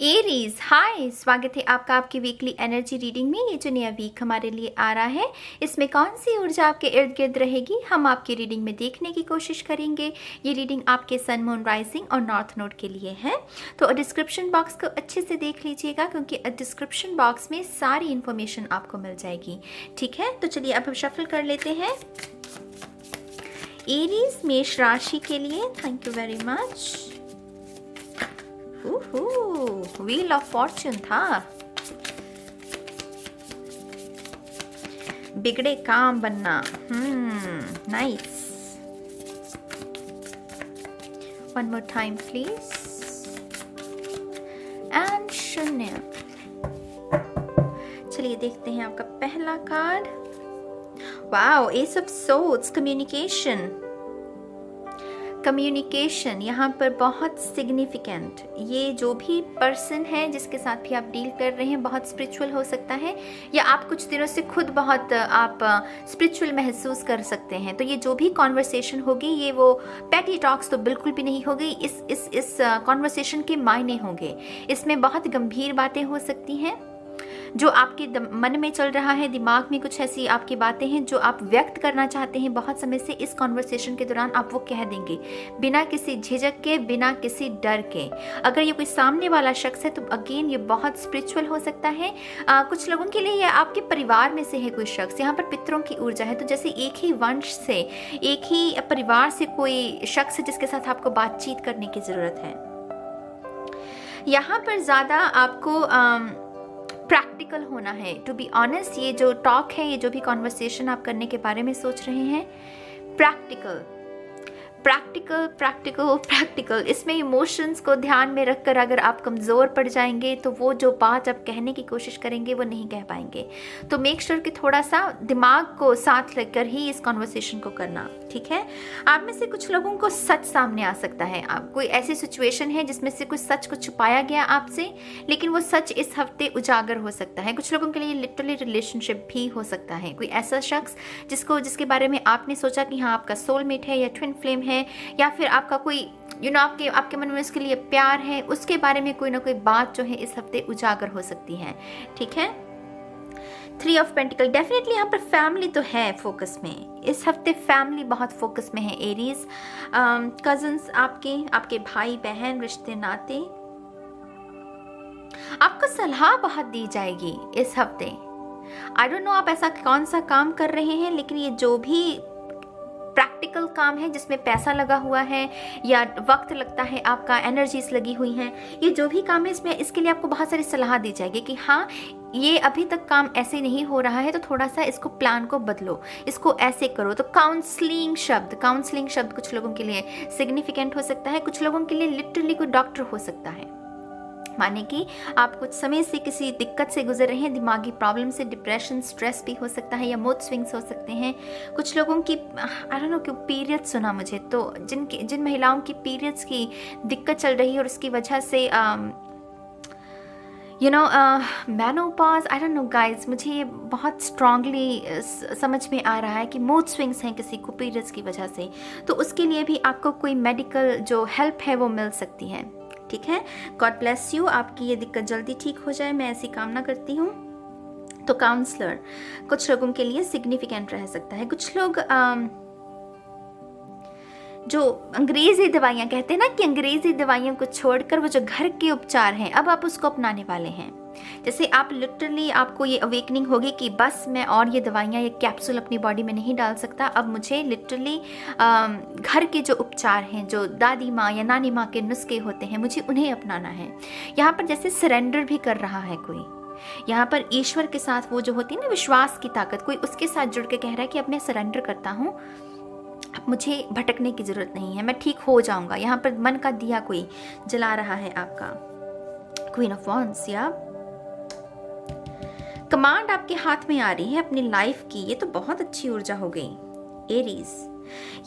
Aries, हाय, स्वागत है आपका आपकी वीकली एनर्जी रीडिंग में। ये जो नया वीक हमारे लिए आ रहा है, इसमें कौन सी ऊर्जा आपके इर्द गिर्द रहेगी, हम आपकी रीडिंग में देखने की कोशिश करेंगे। ये रीडिंग आपके सन, मून, राइजिंग और नॉर्थ नोड के लिए है। तो डिस्क्रिप्शन बॉक्स को अच्छे से देख लीजिएगा, क्योंकि डिस्क्रिप्शन बॉक्स में सारी इन्फॉर्मेशन आपको मिल जाएगी। ठीक है, तो चलिए अब हम शफल कर लेते हैं एरीज मेष राशि के लिए। Thank you very much. Wheel of Fortune था। बिगड़े काम बनना। Nice. One more time please. And शून्य। चलिए देखते हैं आपका पहला card. Wow, S of swords, communication. Communication यहाँ पर बहुत सिग्निफिकेंट। ये जो भी पर्सन है जिसके साथ भी आप डील कर रहे हैं, बहुत स्पिरिचुअल हो सकता है, या आप कुछ दिनों से खुद बहुत आप स्पिरिचुअल महसूस कर सकते हैं। तो ये जो भी कॉन्वर्सेशन होगी, ये वो पैटी टॉक्स तो बिल्कुल भी नहीं होगी। इस कॉन्वर्सेशन के मायने होंगे। इसमें बहुत गंभीर बातें हो सकती हैं। जो आपके मन में चल रहा है, दिमाग में कुछ ऐसी आपकी बातें हैं जो आप व्यक्त करना चाहते हैं बहुत समय से, इस कॉन्वर्सेशन के दौरान आप वो कह देंगे बिना किसी झिझक के, बिना किसी डर के। अगर ये कोई सामने वाला शख्स है तो अगेन ये बहुत स्पिरिचुअल हो सकता है। कुछ लोगों के लिए ये आपके परिवार में से है कोई शख्स। यहाँ पर पितरों की ऊर्जा है, तो जैसे एक ही वंश से, एक ही परिवार से कोई शख्स है जिसके साथ आपको बातचीत करने की ज़रूरत है। यहाँ पर ज़्यादा आपको प्रैक्टिकल होना है। टू बी ऑनेस्ट, ये जो टॉक है, ये जो भी कॉन्वर्सेशन आप करने के बारे में सोच रहे हैं, प्रैक्टिकल प्रैक्टिकल प्रैक्टिकल प्रैक्टिकल। इसमें इमोशंस को ध्यान में रखकर अगर आप कमज़ोर पड़ जाएंगे तो वो जो बात आप कहने की कोशिश करेंगे वो नहीं कह पाएंगे। तो मेक श्योर कि थोड़ा सा दिमाग को साथ लेकर ही इस कॉन्वर्सेशन को करना। ठीक है, आप में से कुछ लोगों को सच सामने आ सकता है। आप कोई ऐसी सिचुएशन है जिसमें से कुछ सच को छुपाया गया आपसे, लेकिन वो सच इस हफ्ते उजागर हो सकता है। कुछ लोगों के लिए लिटरली रिलेशनशिप भी हो सकता है। कोई ऐसा शख्स जिसके बारे में आपने सोचा कि हाँ आपका सोलमेट है या ट्विन फ्लेम है, या फिर आपका कोई आपके मन में उसके लिए प्यार है, उसके बारे में कोई ना कोई बात जो है इस हफ्ते उजागर हो सकती है। ठीक है, 3 ऑफ पेंटिकल। डेफिनेटली यहाँ पर फैमिली तो है फोकस में। इस हफ्ते फैमिली बहुत फोकस में है एरीज। कजन्स, आपके भाई बहन, रिश्ते नाते, आपको सलाह बहुत दी जाएगी इस हफ्ते। आई डोंट नो आप ऐसा कौन सा काम कर रहे हैं, लेकिन ये जो भी प्रैक्टिकल काम है जिसमें पैसा लगा हुआ है या वक्त लगता है, आपका एनर्जीज लगी हुई हैं, ये जो भी काम है इसके लिए आपको बहुत सारी सलाह दी जाएगी कि हाँ ये अभी तक काम ऐसे नहीं हो रहा है, तो थोड़ा सा इसको प्लान को बदलो, इसको ऐसे करो। तो काउंसलिंग शब्द कुछ लोगों के लिए सिग्निफिकेंट हो सकता है, कुछ लोगों के लिए लिटरली कोई डॉक्टर हो सकता है। माने कि आप कुछ समय से किसी दिक्कत से गुजर रहे हैं, दिमागी प्रॉब्लम से, डिप्रेशन, स्ट्रेस भी हो सकता है, या मूड स्विंग्स हो सकते हैं। कुछ लोगों की आई डोंट नो क्यों पीरियड सुना मुझे, तो जिन महिलाओं की पीरियड्स की दिक्कत चल रही है और उसकी वजह से menopause, I don't know guys, मुझे ये बहुत स्ट्रांगली समझ में आ रहा है कि मूड स्विंग्स हैं किसी को पीरियड्स की वजह से, तो उसके लिए भी आपको कोई मेडिकल जो हेल्प है वो मिल सकती है। ठीक है, गॉड ब्लेस यू, आपकी ये दिक्कत जल्दी ठीक हो जाए, मैं ऐसी कामना करती हूँ। तो काउंसलर कुछ लोगों के लिए सिग्निफिकेंट रह सकता है। कुछ लोग जो अंग्रेजी दवाइयाँ कहते हैं ना, कि अंग्रेजी दवाइयों को छोड़कर वो जो घर के उपचार हैं, अब आप उसको अपनाने वाले हैं। जैसे आप लिटरली, आपको ये अवेकनिंग होगी कि बस मैं और ये दवाइयाँ, ये कैप्सूल अपनी बॉडी में नहीं डाल सकता, अब मुझे लिटरली घर के जो उपचार हैं, जो दादी माँ या नानी माँ के नुस्खे होते हैं, मुझे उन्हें अपनाना है। यहाँ पर जैसे सरेंडर भी कर रहा है कोई, यहाँ पर ईश्वर के साथ वो जो होती है ना विश्वास की ताकत, कोई उसके साथ जुड़ के कह रहा है कि अब मैं सरेंडर करता हूँ, अब मुझे भटकने की जरूरत नहीं है, मैं ठीक हो जाऊंगा। यहाँ पर मन का दिया कोई जला रहा है आपका। क्वीन ऑफ वॉन्ड्स, या कमांड आपके हाथ में आ रही है अपनी लाइफ की, ये तो बहुत अच्छी ऊर्जा हो गई एरीज।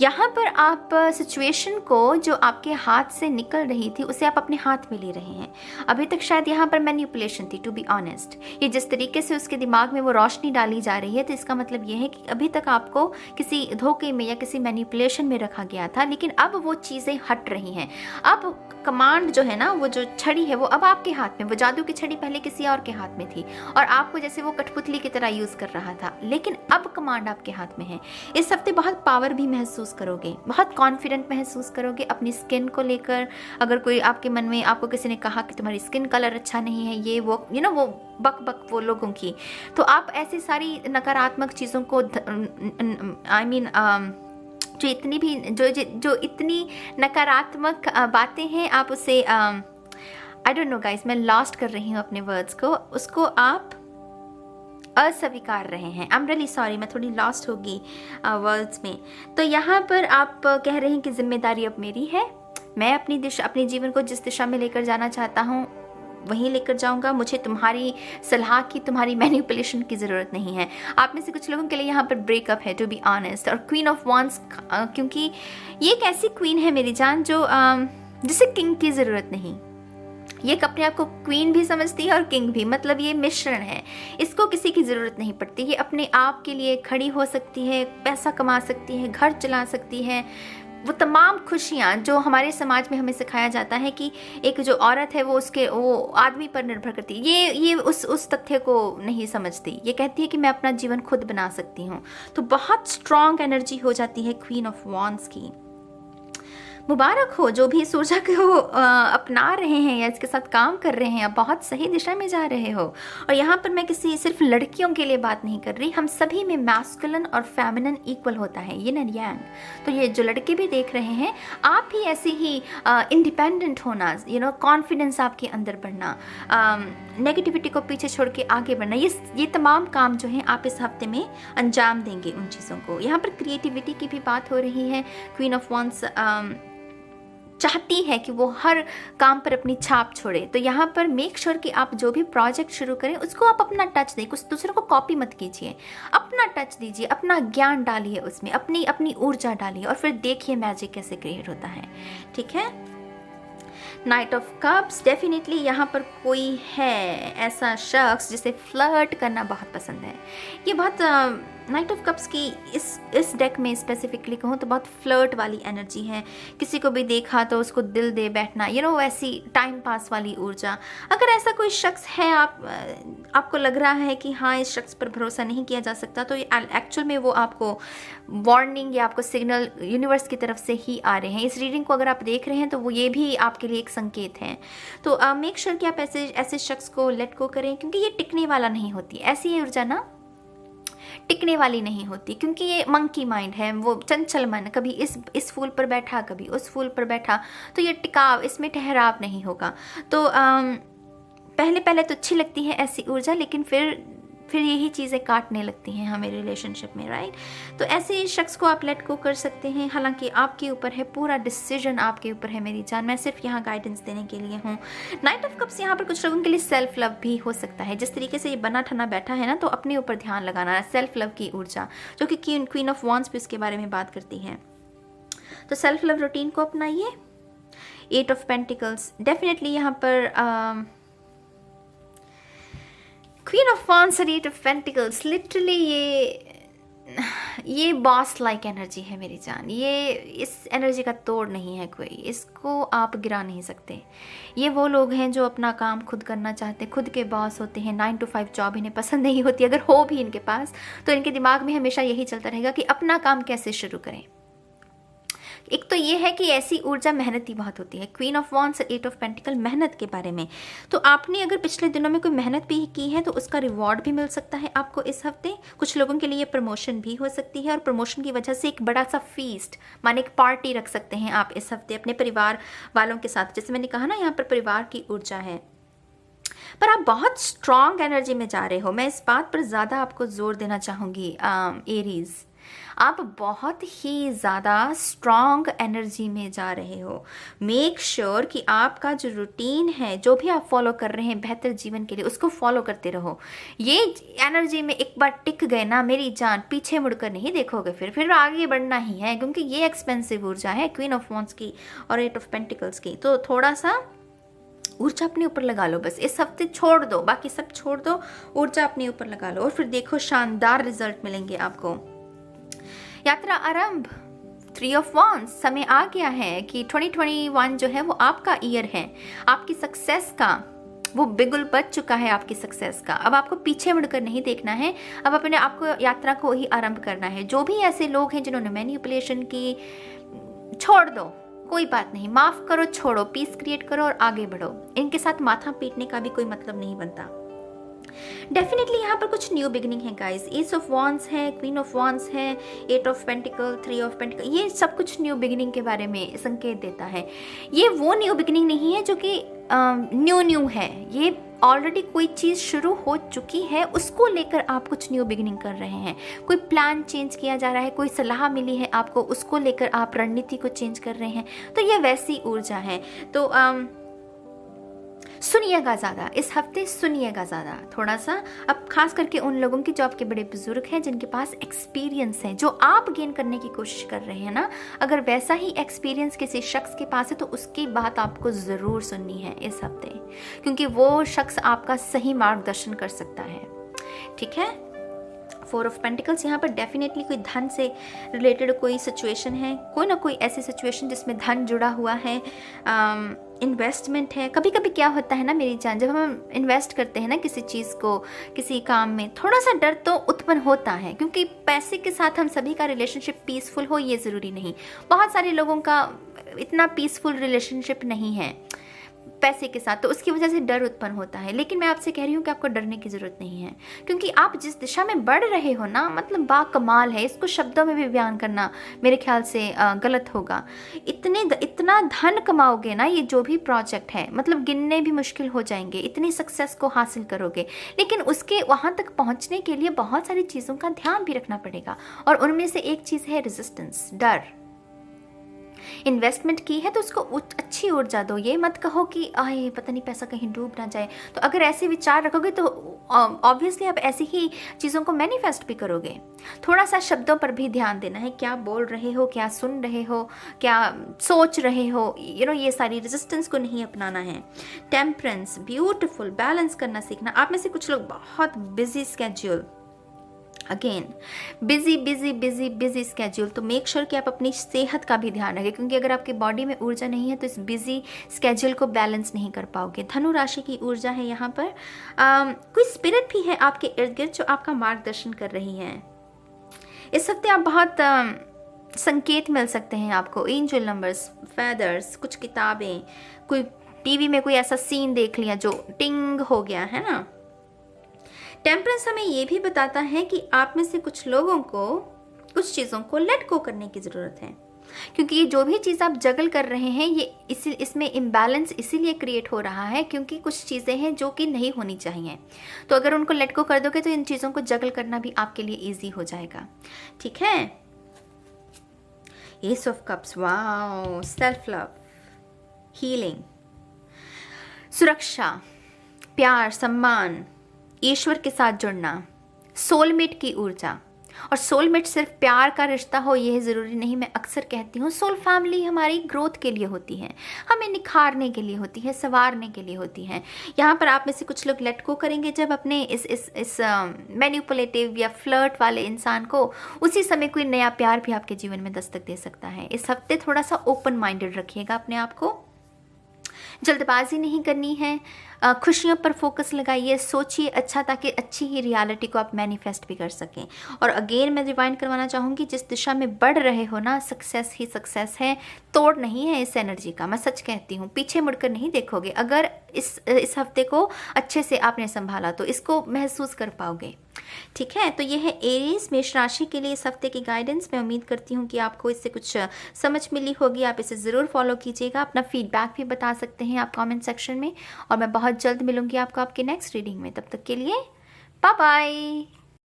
यहाँ पर आप सिचुएशन को जो आपके हाथ से निकल रही थी उसे आप अपने हाथ में ले रहे हैं। अभी तक शायद यहाँ पर मैनिपुलेशन थी, टू बी ऑनेस्ट। ये जिस तरीके से उसके दिमाग में वो रोशनी डाली जा रही है, तो इसका मतलब ये है कि अभी तक आपको किसी धोखे में या किसी मैनिपुलेशन में रखा गया था, लेकिन अब वो चीज़ें हट रही हैं। अब कमांड जो है ना, वो जो छड़ी है वो अब आपके हाथ में, वो जादू की छड़ी पहले किसी और के हाथ में थी और आपको जैसे वो कठपुतली की तरह यूज़ कर रहा था, लेकिन अब कमांड आपके हाथ में है। इस हफ्ते बहुत पावर भी महसूस करोगे, बहुत कॉन्फिडेंट महसूस करोगे अपनी स्किन को लेकर। अगर कोई आपके मन में, आपको किसी ने कहा कि तुम्हारी स्किन कलर अच्छा नहीं है, ये वो वो बक बक वो लोगों की, तो आप ऐसी सारी नकारात्मक चीज़ों को जो इतनी नकारात्मक बातें हैं, आप उसे आई डोंट नो गाइस, मैं लॉस्ट कर रही हूँ अपने वर्ड्स को, उसको आप अस्वीकार रहे हैं। आई एम रियली सॉरी, मैं थोड़ी लॉस्ट होगी वर्ड्स में। तो यहाँ पर आप कह रहे हैं कि जिम्मेदारी अब मेरी है, मैं अपने जीवन को जिस दिशा में लेकर जाना चाहता हूँ वहीं लेकर जाऊंगा। मुझे तुम्हारी सलाह की, तुम्हारी मैनिपुलेशन की ज़रूरत नहीं है। आप में से कुछ लोगों के लिए यहाँ पर ब्रेकअप है, टू बी ऑनेस्ट। और क्वीन ऑफ वॉन्ड्स, क्योंकि ये एक ऐसी क्वीन है मेरी जान जो जिसे किंग की ज़रूरत नहीं। ये अपने आप को क्वीन भी समझती है और किंग भी, मतलब ये मिश्रण है। इसको किसी की ज़रूरत नहीं पड़ती। ये अपने आप के लिए खड़ी हो सकती है, पैसा कमा सकती है, घर चला सकती है। वो तमाम खुशियाँ जो हमारे समाज में हमें सिखाया जाता है कि एक जो औरत है वो आदमी पर निर्भर करती है, ये उस तथ्य को नहीं समझती। ये कहती है कि मैं अपना जीवन खुद बना सकती हूँ। तो बहुत स्ट्रॉन्ग एनर्जी हो जाती है क्वीन ऑफ वॉन्ड्स की। मुबारक हो जो भी इस ऊर्जा को अपना रहे हैं या इसके साथ काम कर रहे हैं, आप बहुत सही दिशा में जा रहे हो। और यहाँ पर मैं किसी सिर्फ लड़कियों के लिए बात नहीं कर रही, हम सभी में मैस्कुलिन और फेमिनिन इक्वल होता है, यिन एंड यांग। तो ये जो लड़के भी देख रहे हैं, आप भी ऐसे ही इंडिपेंडेंट होना, कॉन्फिडेंस आपके अंदर बढ़ना, नेगेटिविटी को पीछे छोड़ के आगे बढ़ना, ये तमाम काम जो हैं आप इस हफ्ते में अंजाम देंगे उन चीज़ों को। यहाँ पर क्रिएटिविटी की भी बात हो रही है। क्वीन ऑफ वॉन्ड्स चाहती है कि वो हर काम पर अपनी छाप छोड़े। तो यहाँ पर मेक श्योर कि आप जो भी प्रोजेक्ट शुरू करें उसको आप अपना टच दें, कुछ दूसरों को कॉपी मत कीजिए, अपना टच दीजिए, अपना ज्ञान डालिए उसमें, अपनी ऊर्जा डालिए और फिर देखिए मैजिक कैसे क्रिएट होता है। ठीक है। नाइट ऑफ कप्स, डेफिनेटली यहाँ पर कोई है ऐसा शख्स जिसे फ्लर्ट करना बहुत पसंद है। ये बहुत नाइट ऑफ कप्स की इस डेक में स्पेसिफिकली कहूँ तो बहुत फ्लर्ट वाली एनर्जी है। किसी को भी देखा तो उसको दिल दे बैठना, वैसी टाइम पास वाली ऊर्जा। अगर ऐसा कोई शख्स है, आपको लग रहा है कि हाँ इस शख्स पर भरोसा नहीं किया जा सकता, तो एक्चुअल में वो आपको वार्निंग या आपको सिग्नल यूनिवर्स की तरफ से ही आ रहे हैं। इस रीडिंग को अगर आप देख रहे हैं तो वो ये भी आपके लिए एक संकेत है। तो मेक श्योर कि आप ऐसे शख्स को लेट गो करें, क्योंकि ये टिकने वाला नहीं होती। ऐसी ऊर्जा ना टिकने वाली नहीं होती, क्योंकि ये मंकी माइंड है, वो चंचल मन, कभी इस फूल पर बैठा, कभी उस फूल पर बैठा, तो ये टिकाव, इसमें ठहराव नहीं होगा। तो पहले तो अच्छी लगती है ऐसी ऊर्जा, लेकिन फिर यही चीज़ें काटने लगती हैं हमें रिलेशनशिप में, राइट। तो ऐसे शख्स को आप लेट गो कर सकते हैं। हालांकि आपके ऊपर है, पूरा डिसीजन आपके ऊपर है मेरी जान, मैं सिर्फ यहाँ गाइडेंस देने के लिए हूँ। नाइट ऑफ कप्स यहाँ पर कुछ लोगों के लिए सेल्फ लव भी हो सकता है। जिस तरीके से ये बना ठना बैठा है ना, तो अपने ऊपर ध्यान लगाना, सेल्फ लव की ऊर्जा, जो कि क्वीन ऑफ वॉन्ड्स भी उसके बारे में बात करती है। तो सेल्फ लव रूटीन को अपनाइए। 8 ऑफ पेंटिकल्स, डेफिनेटली यहाँ पर क्वीन ऑफ वॉन्ड्स और 8 ऑफ पेंटिकल्स, लिटरली ये बॉस लाइक एनर्जी है मेरी जान। ये इस एनर्जी का तोड़ नहीं है कोई, इसको आप गिरा नहीं सकते। ये वो लोग हैं जो अपना काम खुद करना चाहते हैं, खुद के बॉस होते हैं। 9 to 5 जॉब इन्हें पसंद नहीं होती। अगर हो भी इनके पास, तो इनके दिमाग में हमेशा यही चलता रहेगा कि अपना काम कैसे शुरू करें। एक तो ये है कि ऐसी ऊर्जा मेहनती बहुत होती है। Queen of wands, 8 of pentacle, मेहनत के बारे में। तो आपने अगर पिछले दिनों में कोई मेहनत भी की है तो उसका रिवॉर्ड भी मिल सकता है आपको इस हफ्ते। कुछ लोगों के लिए प्रमोशन भी हो सकती है, और प्रमोशन की वजह से एक बड़ा सा फीस्ट, माने एक पार्टी रख सकते हैं आप इस हफ्ते अपने परिवार वालों के साथ। जैसे मैंने कहा ना, यहाँ पर परिवार की ऊर्जा है, पर आप बहुत स्ट्रॉन्ग एनर्जी में जा रहे हो। मैं इस बात पर ज़्यादा आपको जोर देना चाहूँगी एरीज, आप बहुत ही ज़्यादा स्ट्रॉन्ग एनर्जी में जा रहे हो। मेक श्योर कि आपका जो रूटीन है, जो भी आप फॉलो कर रहे हैं बेहतर जीवन के लिए, उसको फॉलो करते रहो। ये एनर्जी में एक बार टिक गए ना मेरी जान, पीछे मुड़कर नहीं देखोगे, फिर आगे बढ़ना ही है, क्योंकि ये एक्सपेंसिव ऊर्जा है क्वीन ऑफ वॉन्ड्स की और एट ऑफ पेंटिकल्स की। तो थोड़ा सा ऊर्जा अपने ऊपर लगा लो, बस इस हफ्ते छोड़ दो, बाकी सब छोड़ दो, ऊर्जा अपने ऊपर लगा लो और फिर देखो शानदार रिजल्ट मिलेंगे आपको। यात्रा आरंभ, 3 ऑफ वॉन्ड्स, समय आ गया है कि 2021 जो है वो आपका ईयर है, आपकी सक्सेस का वो बिगुल बच चुका है आपकी सक्सेस का। अब आपको पीछे मुड़कर नहीं देखना है, अब अपने आपको यात्रा को ही आरंभ करना है। जो भी ऐसे लोग हैं जिन्होंने मैनिपुलेशन की, छोड़ दो, कोई बात नहीं, माफ करो, छोड़ो, पीस क्रिएट करो और आगे बढ़ो। इनके साथ माथा पीटने का भी कोई मतलब नहीं बनता। डेफिनेटली यहाँ पर कुछ न्यू बिगिनिंग है गाइस। एस ऑफ वॉन्ड्स है, क्वीन ऑफ वॉन्ड्स है, 8 ऑफ पेंटिकल, 3 ऑफ पेंटिकल, ये सब कुछ न्यू बिगिनिंग के बारे में संकेत देता है। ये वो न्यू बिगिनिंग नहीं है जो कि न्यू है, ये ऑलरेडी कोई चीज़ शुरू हो चुकी है, उसको लेकर आप कुछ न्यू बिगिनिंग कर रहे हैं। कोई प्लान चेंज किया जा रहा है, कोई सलाह मिली है आपको, उसको लेकर आप रणनीति को चेंज कर रहे हैं। तो ये वैसी ऊर्जा है। तो सुनिएगा ज़्यादा इस हफ्ते, सुनिएगा ज़्यादा थोड़ा सा। अब खास करके उन लोगों की जो आपके बड़े बुजुर्ग हैं, जिनके पास एक्सपीरियंस है, जो आप गेन करने की कोशिश कर रहे हैं ना, अगर वैसा ही एक्सपीरियंस किसी शख्स के पास है तो उसकी बात आपको ज़रूर सुननी है इस हफ्ते, क्योंकि वो शख्स आपका सही मार्गदर्शन कर सकता है। ठीक है। 4 ऑफ पेंटिकल्स, यहाँ पर डेफिनेटली कोई धन से रिलेटेड कोई सिचुएशन है, कोई ना कोई ऐसी सिचुएशन जिसमें धन जुड़ा हुआ है, इन्वेस्टमेंट है। कभी कभी क्या होता है ना मेरी जान, जब हम इन्वेस्ट करते हैं ना किसी चीज़ को, किसी काम में, थोड़ा सा डर तो उत्पन्न होता है, क्योंकि पैसे के साथ हम सभी का रिलेशनशिप पीसफुल हो ये ज़रूरी नहीं। बहुत सारे लोगों का इतना पीसफुल रिलेशनशिप नहीं है पैसे के साथ, तो उसकी वजह से डर उत्पन्न होता है। लेकिन मैं आपसे कह रही हूँ कि आपको डरने की ज़रूरत नहीं है, क्योंकि आप जिस दिशा में बढ़ रहे हो ना, मतलब बाकमाल है। इसको शब्दों में भी बयान करना मेरे ख्याल से गलत होगा। इतना धन कमाओगे ना, ये जो भी प्रोजेक्ट है, मतलब गिनने भी मुश्किल हो जाएंगे, इतनी सक्सेस को हासिल करोगे। लेकिन उसके वहाँ तक पहुँचने के लिए बहुत सारी चीज़ों का ध्यान भी रखना पड़ेगा, और उनमें से एक चीज़ है रेजिस्टेंस, डर। इन्वेस्टमेंट की है तो उसको अच्छी ऊर्जा दो, ये मत कहो कि आए पता नहीं पैसा कहीं डूब ना जाए। तो अगर ऐसे विचार रखोगे तो ऑब्वियसली आप ऐसी ही चीज़ों को मैनिफेस्ट भी करोगे। थोड़ा सा शब्दों पर भी ध्यान देना है, क्या बोल रहे हो, क्या सुन रहे हो, क्या सोच रहे हो, ये सारी रेजिस्टेंस को नहीं अपनाना है। टेम्परेंस, ब्यूटिफुल, बैलेंस करना सीखना। आप में से कुछ लोग बहुत busy schedule, again busy busy busy busy schedule, तो मेक श्योर कि आप अपनी सेहत का भी ध्यान रखें, क्योंकि अगर आपके बॉडी में ऊर्जा नहीं है तो इस बिजी स्केड्यूल को बैलेंस नहीं कर पाओगे। धनु राशि की ऊर्जा है यहाँ पर। कोई स्पिरिट भी है आपके इर्द गिर्द जो आपका मार्गदर्शन कर रही है। इस हफ्ते आप बहुत संकेत मिल सकते हैं आपको, एंजल नंबर्स, फेदर्स, कुछ किताबें, कोई टीवी में कोई ऐसा सीन देख लिया जो टिंग हो गया है ना। टेम्परेंस हमें ये भी बताता है कि आप में से कुछ लोगों को कुछ चीज़ों को लेट गो करने की ज़रूरत है, क्योंकि ये जो भी चीज़ आप जगल कर रहे हैं, ये इसमें इम्बैलेंस इसीलिए क्रिएट हो रहा है क्योंकि कुछ चीज़ें हैं जो कि नहीं होनी चाहिए। तो अगर उनको लेट गो कर दोगे तो इन चीज़ों को जगल करना भी आपके लिए ईजी हो जाएगा। ठीक है। S of cups, wow, self love, healing, सुरक्षा, प्यार, सम्मान, ईश्वर के साथ जुड़ना, सोलमेट की ऊर्जा। और सोलमेट सिर्फ प्यार का रिश्ता हो यह ज़रूरी नहीं। मैं अक्सर कहती हूँ सोल फैमिली हमारी ग्रोथ के लिए होती है, हमें निखारने के लिए होती है, संवारने के लिए होती है। यहाँ पर आप में से कुछ लोग लेट गो करेंगे जब अपने इस मैनिपुलेटिव या फ्लर्ट वाले इंसान को, उसी समय कोई नया प्यार भी आपके जीवन में दस्तक दे सकता है। इस हफ्ते थोड़ा सा ओपन माइंडेड रखिएगा अपने आप को, जल्दबाजी नहीं करनी है, खुशियों पर फोकस लगाइए, सोचिए अच्छा, ताकि अच्छी ही रियलिटी को आप मैनिफेस्ट भी कर सकें। और अगेन मैं रिवाइंड करवाना चाहूँगी, जिस दिशा में बढ़ रहे हो ना, सक्सेस ही सक्सेस है, तोड़ नहीं है इस एनर्जी का। मैं सच कहती हूँ, पीछे मुड़कर नहीं देखोगे। अगर इस हफ्ते को अच्छे से आपने संभाला तो इसको महसूस कर पाओगे। ठीक है। तो ये है एरीज, मेष राशि के लिए इस हफ्ते की गाइडेंस। मैं उम्मीद करती हूँ कि आपको इससे कुछ समझ मिली होगी। आप इसे ज़रूर फॉलो कीजिएगा। अपना फीडबैक भी बता सकते हैं आप कमेंट सेक्शन में, और मैं बहुत जल्द मिलूंगी आपको आपके नेक्स्ट रीडिंग में। तब तक के लिए बाय बाय।